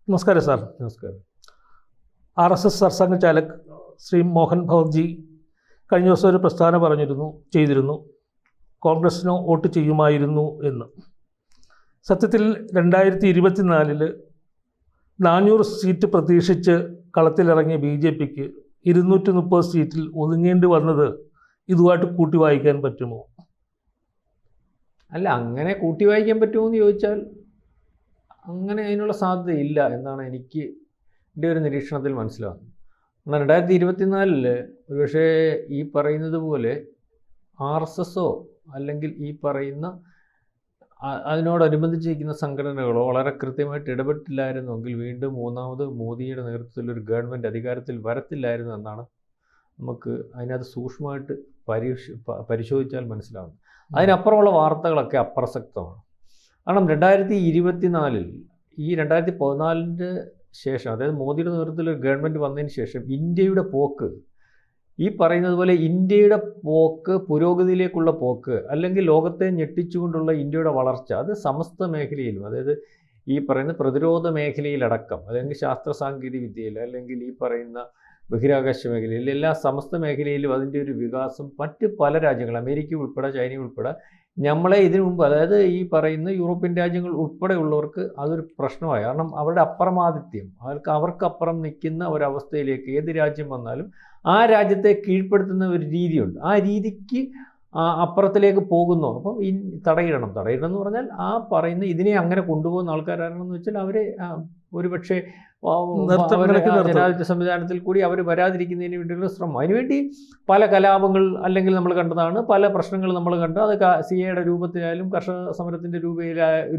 നമസ്കാരം സാർ. നമസ്കാരം. RSS സർസംഘ ചാലക് ശ്രീ മോഹൻ ഭഗവത്ജി കഴിഞ്ഞ ദിവസം ഒരു പ്രസ്താവന ചെയ്തിരുന്നു കോൺഗ്രസ്സിനോ വോട്ട് ചെയ്യുമായിരുന്നു എന്ന്. സത്യത്തിൽ 2024 400 സീറ്റ് പ്രതീക്ഷിച്ച് കളത്തിലിറങ്ങിയ BJPക്ക് 230 സീറ്റിൽ ഒതുങ്ങേണ്ടി വന്നത് ഇതുമായിട്ട് കൂട്ടി വായിക്കാൻ പറ്റുമോ? അല്ല, അങ്ങനെ കൂട്ടി വായിക്കാൻ പറ്റുമോ എന്ന് ചോദിച്ചാൽ അങ്ങനെ അതിനുള്ള സാധ്യതയില്ല എന്നാണ് എനിക്ക് എൻ്റെ ഒരു നിരീക്ഷണത്തിൽ മനസ്സിലാകുന്നത്. എന്നാൽ 2024 ഒരുപക്ഷേ ഈ പറയുന്നത് പോലെ RSSO അല്ലെങ്കിൽ ഈ പറയുന്ന അതിനോടനുബന്ധിച്ചിരിക്കുന്ന സംഘടനകളോ വളരെ കൃത്യമായിട്ട് ഇടപെട്ടില്ലായിരുന്നെങ്കിൽ വീണ്ടും മൂന്നാമത് മോദിയുടെ നേതൃത്വത്തിൽ ഒരു ഗവൺമെൻറ് അധികാരത്തിൽ വരത്തില്ലായിരുന്നു എന്നാണ് നമുക്ക് അതിനകത്ത് സൂക്ഷ്മമായിട്ട് പരിശോധിച്ചാൽ മനസ്സിലാകുന്നത്. അതിനപ്പുറമുള്ള വാർത്തകളൊക്കെ അപ്രസക്തമാണ്. കാരണം 2024 ഈ 2014 ശേഷം, അതായത് മോദിയുടെ നേതൃത്വത്തിൽ ഒരു ഗവൺമെൻറ് വന്നതിന് ശേഷം ഇന്ത്യയുടെ പോക്ക്, ഈ പറയുന്നത് പോലെ ഇന്ത്യയുടെ പോക്ക്, പുരോഗതിയിലേക്കുള്ള പോക്ക്, അല്ലെങ്കിൽ ലോകത്തെ ഞെട്ടിച്ചുകൊണ്ടുള്ള ഇന്ത്യയുടെ വളർച്ച, അത് സമസ്ത മേഖലയിലും, അതായത് ഈ പറയുന്ന പ്രതിരോധ മേഖലയിലടക്കം, അല്ലെങ്കിൽ ശാസ്ത്ര സാങ്കേതിക വിദ്യയിൽ, അല്ലെങ്കിൽ ഈ പറയുന്ന ബഹിരാകാശ മേഖലയിൽ, എല്ലാ സമസ്ത മേഖലയിലും അതിൻ്റെ ഒരു വികാസം മറ്റ് പല രാജ്യങ്ങൾ, അമേരിക്ക ഉൾപ്പെടെ, ചൈന ഉൾപ്പെടെ, നമ്മളെ ഇതിനു മുമ്പ്, അതായത് ഈ പറയുന്ന യൂറോപ്യൻ രാജ്യങ്ങൾ ഉൾപ്പെടെയുള്ളവർക്ക് അതൊരു പ്രശ്നമായി. കാരണം അവരുടെ അപ്രമാദിത്യം, അവർക്കപ്പുറം നിൽക്കുന്ന ഒരവസ്ഥയിലേക്ക് ഏത് രാജ്യം വന്നാലും ആ രാജ്യത്തെ കീഴ്പ്പെടുത്തുന്ന ഒരു രീതിയുണ്ട്. ആ രീതിക്ക് അപ്പുറത്തിലേക്ക് പോകുന്നു. അപ്പം തടയിടണം എന്ന് പറഞ്ഞാൽ ആ പറയുന്ന ഇതിനെ അങ്ങനെ കൊണ്ടുപോകുന്ന ആൾക്കാരാണെന്ന് വെച്ചാൽ അവരെ ഒരുപക്ഷെ ജനാധിപത്യ സംവിധാനത്തിൽ കൂടി അവർ വരാതിരിക്കുന്നതിന് വേണ്ടിയുള്ള ശ്രമം. അതിനുവേണ്ടി പല കലാപങ്ങൾ അല്ലെങ്കിൽ നമ്മൾ കണ്ടതാണ്, പല പ്രശ്നങ്ങൾ നമ്മൾ കണ്ടു. അത് CAയുടെ രൂപത്തിലായാലും കർഷക സമരത്തിൻ്റെ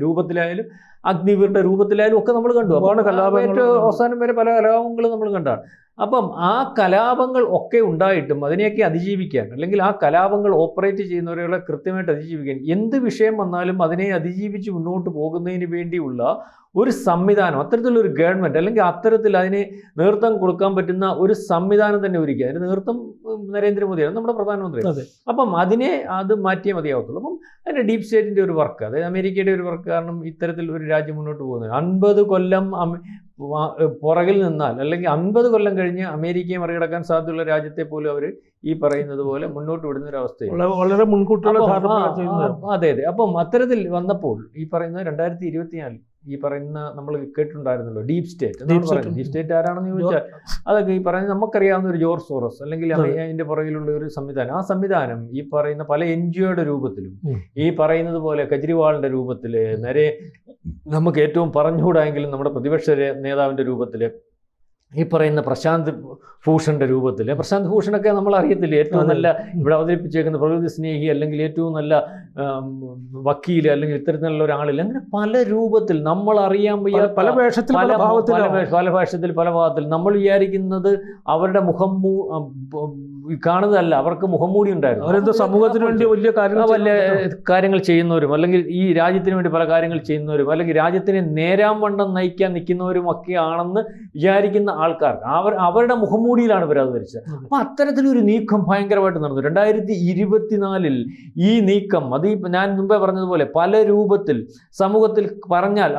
രൂപത്തിലായാലും അഗ്നിവീറിൻ്റെ രൂപത്തിലായാലും ഒക്കെ നമ്മൾ കണ്ടു. അപ്പോൾ ഏറ്റവും അവസാനം വരെ പല കലാപങ്ങളും നമ്മൾ കണ്ടാണ്. അപ്പം ആ കലാപങ്ങൾ ഒക്കെ ഉണ്ടായിട്ടും അതിനെയൊക്കെ അതിജീവിക്കാൻ, അല്ലെങ്കിൽ ആ കലാപങ്ങൾ ഓപ്പറേറ്റ് ചെയ്യുന്നവരെ കൃത്യമായിട്ട് അതിജീവിക്കാൻ, എന്ത് വിഷയം വന്നാലും അതിനെ അതിജീവിച്ച് മുന്നോട്ട് പോകുന്നതിന് വേണ്ടിയുള്ള ഒരു സംവിധാനം, അത്തരത്തിലൊരു ഗവൺമെൻറ്, അല്ലെങ്കിൽ അത്തരത്തിൽ അതിനെ നേതൃത്വം കൊടുക്കാൻ പറ്റുന്ന ഒരു സംവിധാനം തന്നെ ഒരുക്കുക. അതിന് നേതൃത്വം നരേന്ദ്രമോദിയാണ്, നമ്മുടെ പ്രധാനമന്ത്രി. അപ്പം അത് മാറ്റിയേ മതിയാവത്തുള്ളൂ. അപ്പം അതിൻ്റെ ഡീപ് സ്റ്റേറ്റിൻ്റെ ഒരു വർക്ക്, അതായത് അമേരിക്കയുടെ ഒരു വർക്ക്. കാരണം ഇത്തരത്തിൽ ഒരു രാജ്യം മുന്നോട്ട് പോകുന്നത് 50 കൊല്ലം പുറകിൽ നിന്നാൽ, അല്ലെങ്കിൽ 50 കൊല്ലം കഴിഞ്ഞ് അമേരിക്കയെ മറികടക്കാൻ സാധ്യതയുള്ള രാജ്യത്തെ പോലും അവർ ഈ പറയുന്നത് പോലെ മുന്നോട്ട് വിടുന്ന ഒരു അവസ്ഥയാണ്. വളരെ മുൻകൂട്ടിയുള്ള അതെ. അപ്പം അത്തരത്തിൽ വന്നപ്പോൾ ഈ പറയുന്ന 2024 ഈ പറയുന്ന നമ്മൾ കേട്ടിട്ടുണ്ടായിരുന്നല്ലോ ഡീപ് സ്റ്റേറ്റ്. ഡീപ് സ്റ്റേറ്റ് ആരാണെന്ന് ചോദിച്ചാൽ അതൊക്കെ ഈ പറയുന്നത് നമുക്കറിയാവുന്ന ഒരു ജോർജ് സോറസ്, അല്ലെങ്കിൽ അതിൻ്റെ പുറകിലുള്ള ഒരു സംവിധാനം. ആ സംവിധാനം ഈ പറയുന്ന പല NGOയുടെ രൂപത്തിലും, ഈ പറയുന്നത് പോലെ കെജ്രിവാളിൻ്റെ രൂപത്തിൽ, നേരെ നമുക്ക് ഏറ്റവും പറഞ്ഞുകൂടായെങ്കിലും നമ്മുടെ പ്രതിപക്ഷ നേതാവിൻ്റെ രൂപത്തിൽ, ഈ പറയുന്ന പ്രശാന്ത് ഭൂഷണിൻ്റെ രൂപത്തിൽ. പ്രശാന്ത് ഭൂഷണൊക്കെ നമ്മൾ അറിയത്തില്ല, ഏറ്റവും നല്ല ഇവിടെ അവതരിപ്പിച്ചേക്കുന്ന പ്രകൃതി സ്നേഹി, അല്ലെങ്കിൽ ഏറ്റവും നല്ല വക്കീൽ, അല്ലെങ്കിൽ ഇത്തരത്തിലുള്ള ഒരാളിൽ, അങ്ങനെ പല രൂപത്തിൽ നമ്മൾ അറിയാൻ വയ്യ, പല വേഷത്തിൽ, പല വേഷത്തിൽ, പല ഭാഗത്തിൽ. നമ്മൾ വിചാരിക്കുന്നത് അവരുടെ മുഖം കാണുന്നതല്ല, അവർക്ക് മുഖംമൂടി ഉണ്ടായിരുന്നു. അവരെന്തോ സമൂഹത്തിന് വേണ്ടി വലിയ കാര്യങ്ങൾ ചെയ്യുന്നവരും, അല്ലെങ്കിൽ ഈ രാജ്യത്തിന് വേണ്ടി പല കാര്യങ്ങൾ ചെയ്യുന്നവരും, അല്ലെങ്കിൽ രാജ്യത്തിനെ നേരാംവണ്ണം നയിക്കാൻ നിൽക്കുന്നവരും ഒക്കെ ആണെന്ന് വിചാരിക്കുന്ന ആൾക്കാർക്ക് അവരുടെ മുഖംമൂടിയിലാണ് ഇവരത് ധരിച്ചത്. അപ്പം അത്തരത്തിലൊരു നീക്കം ഭയങ്കരമായിട്ട് നടന്നു 2024 ഈ നീക്കം. അത് ഞാൻ മുമ്പേ പറഞ്ഞതുപോലെ പല രൂപത്തിൽ സമൂഹത്തിൽ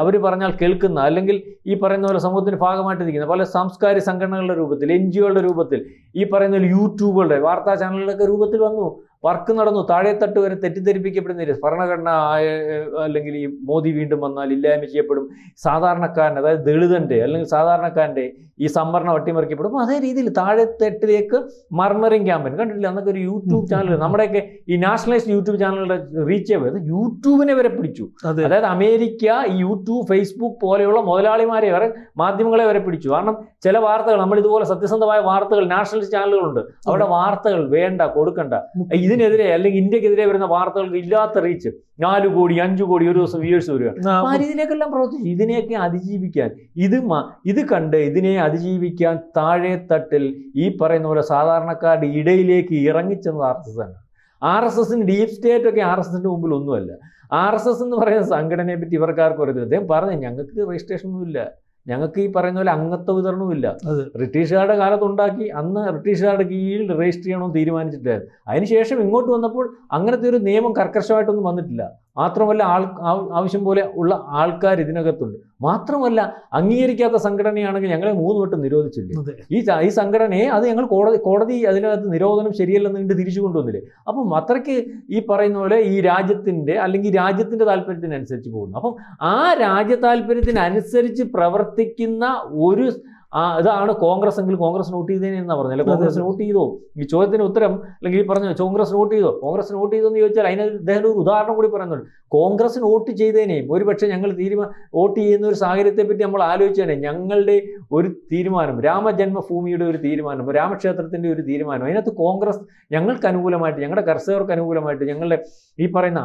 അവർ പറഞ്ഞാൽ കേൾക്കുന്ന, അല്ലെങ്കിൽ ഈ പറയുന്ന പോലെ സമൂഹത്തിന് ഭാഗമായിട്ട് നിൽക്കുന്ന പല സാംസ്കാരിക സംഘടനകളുടെ രൂപത്തിൽ, NGOയുടെ രൂപത്തിൽ, ഈ പറയുന്ന യൂട്യൂബുകളുടെ വാർത്താ ചാനലുകളുടെ രൂപത്തിൽ വന്നു, വർക്ക് നടന്നു. താഴെത്തട്ട് വരെ തെറ്റിദ്ധരിപ്പിക്കപ്പെടുന്ന ഭരണഘടന, അല്ലെങ്കിൽ ഈ മോദി വീണ്ടും വന്നാൽ ഇല്ലായ്മ ചെയ്യപ്പെടും, സാധാരണക്കാരൻ, അതായത് ദളിതൻ്റെ അല്ലെങ്കിൽ സാധാരണക്കാരൻ്റെ ഈ സംവരണം അട്ടിമറിക്കപ്പെടും. അതേ രീതിയിൽ താഴെത്തട്ടിലേക്ക് മർമറിങ് ക്യാമ്പയിൻ കണ്ടിട്ടില്ല. അന്നൊക്കെ ഒരു യൂട്യൂബ് ചാനൽ, നമ്മുടെയൊക്കെ ഈ നാഷണലൈസ്ഡ് യൂട്യൂബ് ചാനലുകളുടെ റീച്ച് ചെയ്ത് യൂട്യൂബിനെ വരെ പിടിച്ചു. അതായത് അമേരിക്ക ഈ യൂട്യൂബ്, ഫേസ്ബുക്ക് പോലെയുള്ള മുതലാളിമാരെ വരെ, മാധ്യമങ്ങളെ വരെ പിടിച്ചു. കാരണം ചില വാർത്തകൾ, നമ്മൾ ഇതുപോലെ സത്യസന്ധമായ വാർത്തകൾ, നാഷണൽ ചാനലുകളുണ്ട്, അവിടെ വാർത്തകൾ വേണ്ട, കൊടുക്കണ്ട, ഇതിനെതിരെ അല്ലെങ്കിൽ ഇന്ത്യക്കെതിരെ വരുന്ന വാർത്തകൾക്ക് ഇല്ലാത്ത റീച്ച്, 4 കോടി 5 കോടി ഒരു ദിവസം വ്യൂവേഴ്സ് വരികയാണ്. ആ രീതിയിലേക്കെല്ലാം പ്രവർത്തിച്ചു. ഇതിനെയൊക്കെ അതിജീവിക്കാൻ, ഇത് കണ്ട് ഇതിനെ അതിജീവിക്കാൻ താഴെ തട്ടിൽ ഈ പറയുന്ന പോലെ സാധാരണക്കാരുടെ ഇടയിലേക്ക് ഇറങ്ങിച്ചെന്നത് RSS ആണ്. RSSന് ഡീപ് സ്റ്റേറ്റ് ഒക്കെ RSSന്റെ മുമ്പിൽ ഒന്നുമല്ല. RSS എന്ന് പറയുന്ന സംഘടനയെ പറ്റി ഇവർക്കാർക്കും അറിയത്തില്ല. അദ്ദേഹം പറഞ്ഞു, ഞങ്ങൾക്ക് രജിസ്ട്രേഷൻ ഒന്നുമില്ല, ഞങ്ങൾക്ക് ഈ പറയുന്ന പോലെ അംഗത്വ വിതരണമില്ല. ബ്രിട്ടീഷുകാരുടെ കാലത്തുണ്ടാക്കി, അന്ന് ബ്രിട്ടീഷുകാരുടെ കീഴിൽ രജിസ്റ്റർ ചെയ്യണമെന്ന് തീരുമാനിച്ചിട്ടായിരുന്നു. അതിനുശേഷം ഇങ്ങോട്ട് വന്നപ്പോൾ അങ്ങനത്തെ ഒരു നിയമം കർക്കശമായിട്ടൊന്നും വന്നിട്ടില്ല. മാത്രമല്ല ആവശ്യം പോലെ ഉള്ള ആൾക്കാർ ഇതിനകത്തുണ്ട്. മാത്രമല്ല അംഗീകരിക്കാത്ത സംഘടനയാണെങ്കിൽ ഞങ്ങളെ 3 വട്ടം നിരോധിച്ചില്ലേ. ഈ സംഘടനയെ അത് ഞങ്ങൾ കോടതി അതിനകത്ത് നിരോധനം ശരിയല്ലെന്ന് കണ്ട് തിരിച്ചു കൊണ്ടുവന്നില്ലേ. അപ്പം അത്രയ്ക്ക് ഈ പറയുന്ന പോലെ ഈ രാജ്യത്തിൻ്റെ അല്ലെങ്കിൽ രാജ്യത്തിൻ്റെ താല്പര്യത്തിനനുസരിച്ച് പോകുന്നു. അപ്പം ആ രാജ്യ താല്പര്യത്തിനനുസരിച്ച് പ്രവർത്തിക്കുന്ന ഒരു ഇതാണ് കോൺഗ്രസ് എങ്കിൽ കോൺഗ്രസ് വോട്ട് ചെയ്തേനെന്നാണ് പറഞ്ഞത്. അല്ലെ കോൺഗ്രസ് വോട്ട് ചെയ്തോ? ഈ ചോദ്യത്തിന് ഉത്തരം അല്ലെങ്കിൽ ഈ പറഞ്ഞു കോൺഗ്രസ് വോട്ട് ചെയ്തോ, കോൺഗ്രസ് വോട്ട് ചെയ്തോ എന്ന് ചോദിച്ചാൽ അതിന് അദ്ദേഹം ഒരു ഉദാഹരണം കൂടി പറയുന്നുണ്ട്. കോൺഗ്രസിന് വോട്ട് ചെയ്തേനെയും ഒരുപക്ഷെ ഞങ്ങൾ വോട്ട് ചെയ്യുന്ന ഒരു സാഹചര്യത്തെ പറ്റി നമ്മൾ ആലോചിച്ചേനെ. ഞങ്ങളുടെ ഒരു തീരുമാനം, രാമജന്മഭൂമിയുടെ ഒരു തീരുമാനം, രാമക്ഷേത്രത്തിൻ്റെ ഒരു തീരുമാനം, അതിനകത്ത് കോൺഗ്രസ് ഞങ്ങൾക്ക് അനുകൂലമായിട്ട്, ഞങ്ങളുടെ കർഷകർക്ക് അനുകൂലമായിട്ട്, ഞങ്ങളുടെ ഈ പറയുന്ന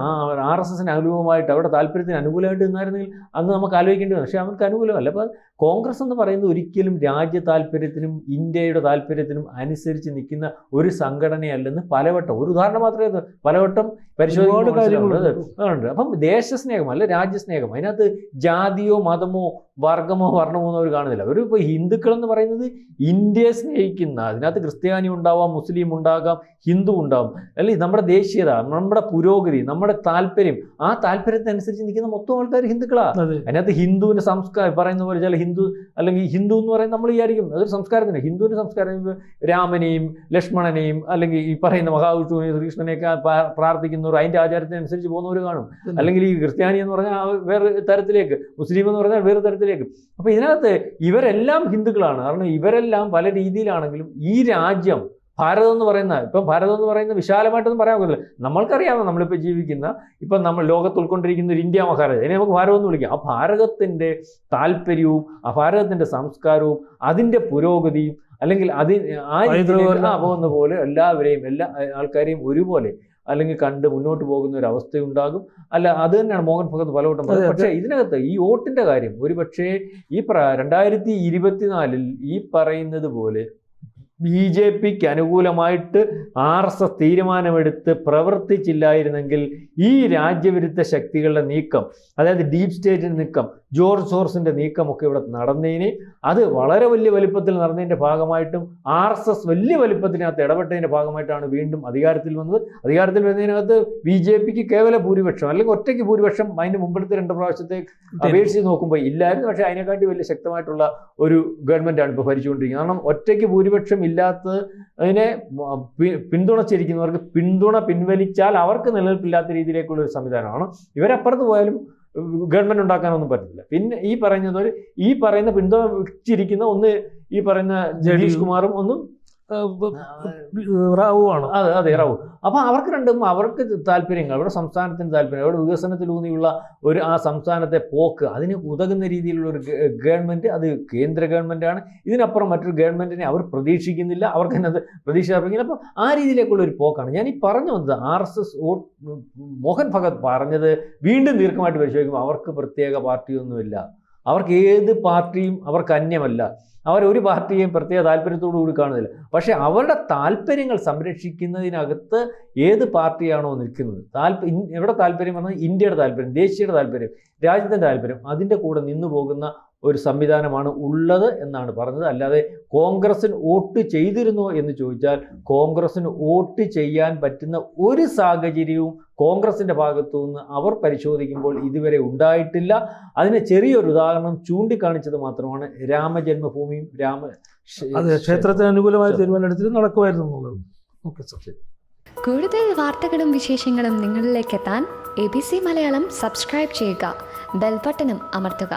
RSSന് അനുകൂലമായിട്ട്, അവരുടെ താല്പര്യത്തിന് അനുകൂലമായിട്ട് നിന്നായിരുന്നെങ്കിൽ അന്ന് നമുക്ക് ആലോചിക്കേണ്ടി വന്നു. പക്ഷേ അവർക്ക് അനുകൂലമല്ല. അപ്പോൾ കോൺഗ്രസ് എന്ന് പറയുന്നത് ഒരിക്കലും രാജ്യ താല്പര്യത്തിനും ഇന്ത്യയുടെ താല്പര്യത്തിനും അനുസരിച്ച് നിൽക്കുന്ന ഒരു സംഘടനയല്ലെന്ന് പലവട്ടം, ഒരു ഉദാഹരണം മാത്രമേ പലവട്ടം പരിശോധിക്കുന്നുണ്ട്. അപ്പം ദേശസ്നേഹം അല്ല രാജ്യസ്നേഹം, അതിനകത്ത് ജാതിയോ മതമോ വർഗമോ വർണ്ണമോ അവർ കാണുന്നില്ല. ഒരു ഇപ്പോൾ ഹിന്ദുക്കൾ എന്ന് പറയുന്നത് ഇന്ത്യയെ സ്നേഹിക്കുന്ന, അതിനകത്ത് ക്രിസ്ത്യാനി ഉണ്ടാവാം, മുസ്ലിം ഉണ്ടാകാം, ഹിന്ദു ഉണ്ടാവും, അല്ലെങ്കിൽ നമ്മുടെ ദേശീയത, നമ്മുടെ പുരോഗതി, നമ്മുടെ താല്പര്യം, ആ താല്പര്യത്തിനനുസരിച്ച് നിൽക്കുന്ന മൊത്തം ആൾക്കാർ ഹിന്ദുക്കളാണ്. അതിനകത്ത് ഹിന്ദുവിൻ്റെ സംസ്കാരം പറയുന്ന പോലെ ചില ഹിന്ദു അല്ലെങ്കിൽ ഹിന്ദു എന്ന് പറയുന്നത് നമ്മൾ വിചാരിക്കും അതൊരു സംസ്കാരത്തിന്. ഹിന്ദുവിൻ്റെ സംസ്കാരം രാമനെയും ലക്ഷ്മണനെയും അല്ലെങ്കിൽ ഈ പറയുന്ന മഹാവിഷ്ണുവിനെയും ശ്രീകൃഷ്ണനെയൊക്കെ പ്രാർത്ഥിക്കുന്നവർ അതിൻ്റെ ആചാരത്തിനനുസരിച്ച് പോകുന്നവർ കാണും. അല്ലെങ്കിൽ ഈ ക്രിസ്ത്യാനി എന്ന് പറഞ്ഞാൽ വേറെ തരത്തിലേക്ക്, മുസ്ലിം എന്ന് പറഞ്ഞാൽ വേറെ തരത്തിലേക്ക്. അപ്പോൾ ഇതിനകത്ത് ഇവരെല്ലാം ഹിന്ദുക്കളാണ്. കാരണം ഇവരെല്ലാം പല രീതിയിലാണെങ്കിലും ഈ രാജ്യം ഭാരതം എന്ന് പറയുന്ന, ഇപ്പം ഭാരതം എന്ന് പറയുന്ന വിശാലമായിട്ടൊന്നും പറയാൻ പറ്റില്ല. നമ്മൾക്കറിയാമോ നമ്മളിപ്പോൾ ജീവിക്കുന്ന, ഇപ്പം നമ്മൾ ലോകത്ത് ഉൾക്കൊണ്ടിരിക്കുന്ന ഒരു ഇന്ത്യ മഹാരാജ, അതിനെ നമുക്ക് ഭാരതം എന്ന് വിളിക്കാം. ആ ഭാരതത്തിൻ്റെ താല്പര്യവും ആ ഭാരതത്തിൻ്റെ സംസ്കാരവും അതിൻ്റെ പുരോഗതിയും അല്ലെങ്കിൽ പോകുന്ന പോലെ എല്ലാവരെയും, എല്ലാ ആൾക്കാരെയും ഒരുപോലെ അല്ലെങ്കിൽ കണ്ട് മുന്നോട്ട് പോകുന്ന ഒരു അവസ്ഥയുണ്ടാകും. അല്ല, അത് തന്നെയാണ് മോഹൻ ഭഗത് പലവട്ടം പറഞ്ഞത്. പക്ഷേ ഇതിനകത്ത് ഈ വോട്ടിൻ്റെ കാര്യം ഒരു പക്ഷേ ഈ 2024 ഈ പറയുന്നത് പോലെ BJPക്ക് അനുകൂലമായിട്ട് RSS തീരുമാനമെടുത്ത് പ്രവർത്തിച്ചില്ലായിരുന്നെങ്കിൽ ഈ രാജ്യവിരുദ്ധ ശക്തികളുടെ നീക്കം, അതായത് ഡീപ് സ്റ്റേറ്റിൻ്റെ നീക്കം, ജോർജ് സോർസിൻ്റെ നീക്കമൊക്കെ ഇവിടെ നടന്നതിന്, അത് വളരെ വലിയ വലിപ്പത്തിൽ നടന്നതിൻ്റെ ഭാഗമായിട്ടും RSS വലിയ വലിപ്പത്തിനകത്ത് ഇടപെട്ടതിൻ്റെ ഭാഗമായിട്ടാണ് വീണ്ടും അധികാരത്തിൽ വന്നത്. അധികാരത്തിൽ വരുന്നതിനകത്ത് BJPക്ക് കേവല ഭൂരിപക്ഷം അല്ലെങ്കിൽ ഒറ്റയ്ക്ക് ഭൂരിപക്ഷം അതിന് മുമ്പത്തെ 2 പ്രാവശ്യത്തെ അപേക്ഷിച്ച് നോക്കുമ്പോൾ ഇല്ലായിരുന്നു. പക്ഷേ അതിനെക്കാട്ടി വലിയ ശക്തമായിട്ടുള്ള ഒരു ഗവൺമെൻറ്റാണ് ഇപ്പോൾ ഭരിച്ചുകൊണ്ടിരിക്കുന്നത്. കാരണം ഒറ്റയ്ക്ക് ഭൂരിപക്ഷം ഇല്ലാത്തത് അതിനെ പിന്തുണച്ചിരിക്കുന്നവർക്ക് പിന്തുണ പിൻവലിച്ചാൽ അവർക്ക് നിലനിൽപ്പില്ലാത്ത രീതിയിലേക്കുള്ള ഒരു സംവിധാനമാണ്. ഇവരപ്പുറത്ത് പോയാലും ഗവൺമെൻറ് ഉണ്ടാക്കാനൊന്നും പറ്റില്ല. പിന്നെ ഈ പറയുന്ന പിന്തുണ വെച്ചിരിക്കുന്ന ഒന്ന് ഈ പറയുന്ന ജഗദീഷ് കുമാറും ഒന്നും റാവുവാണ്. അതെ റാവു. അപ്പം അവർക്ക് രണ്ടും അവർക്ക് താല്പര്യങ്ങൾ, അവരുടെ സംസ്ഥാനത്തിന് താല്പര്യം, അവരുടെ വികസനത്തിലൂന്നിയുള്ള ഒരു ആ സംസ്ഥാനത്തെ പോക്ക്, അതിന് ഉതകുന്ന രീതിയിലുള്ള ഒരു ഗവൺമെൻറ്, അത് കേന്ദ്ര ഗവൺമെൻറ്റാണ്. ഇതിനപ്പുറം മറ്റൊരു ഗവൺമെൻറ്റിനെ അവർ പ്രതീക്ഷിക്കുന്നില്ല, അവർക്ക് തന്നെ പ്രതീക്ഷ അർപ്പിക്കുന്നില്ല. അപ്പം ആ രീതിയിലേക്കുള്ള ഒരു പോക്കാണ് ഞാൻ ഈ പറഞ്ഞു വന്നത്. RSS മോഹൻ ഭഗത് പറഞ്ഞത് വീണ്ടും ദീർഘമായിട്ട് പരിശോധിക്കുമ്പോൾ അവർക്ക് പ്രത്യേക പാർട്ടിയൊന്നുമില്ല, അവർക്ക് ഏത് പാർട്ടിയും അവർക്ക് അന്യമല്ല, അവരൊരു പാർട്ടിയെയും പ്രത്യേക താല്പര്യത്തോടു കൂടി കാണുന്നില്ല. പക്ഷേ അവരുടെ താല്പര്യങ്ങൾ സംരക്ഷിക്കുന്നതിനകത്ത് ഏത് പാർട്ടിയാണോ നിൽക്കുന്നത്, എവിടെ താല്പര്യം പറഞ്ഞാൽ ഇന്ത്യയുടെ താല്പര്യം, ദേശീയയുടെ താല്പര്യം, രാജ്യത്തിൻ്റെ താല്പര്യം, അതിൻ്റെ കൂടെ നിന്നു പോകുന്ന ഒരു സംവിധാനമാണ് ഉള്ളത് എന്നാണ് പറഞ്ഞത്. അല്ലാതെ കോൺഗ്രസിന് വോട്ട് ചെയ്തിരുന്നോ എന്ന് ചോദിച്ചാൽ കോൺഗ്രസിന് വോട്ട് ചെയ്യാൻ പറ്റുന്ന ഒരു സാഹചര്യവും കോൺഗ്രസിൻ്റെ ഭാഗത്തു നിന്ന് അവർ പരിശോധിക്കുമ്പോൾ ഇതുവരെ ഉണ്ടായിട്ടില്ല. അതിന് ചെറിയൊരു ഉദാഹരണം ചൂണ്ടിക്കാണിച്ചത് മാത്രമാണ് രാമജന്മഭൂമിയും ക്ഷേത്രത്തിന് അനുകൂലമായ തീരുമാനമെടുത്തിട്ട് നടക്കുമായിരുന്നു എന്നുള്ളത്. Okay sir. കൂടുതൽ വാർത്തകളും വിശേഷങ്ങളും നിങ്ങളിലേക്ക് എത്താൻ ABC മലയാളം സബ്സ്ക്രൈബ് ചെയ്യുക, ബെൽ ബട്ടണും അമർത്തുക.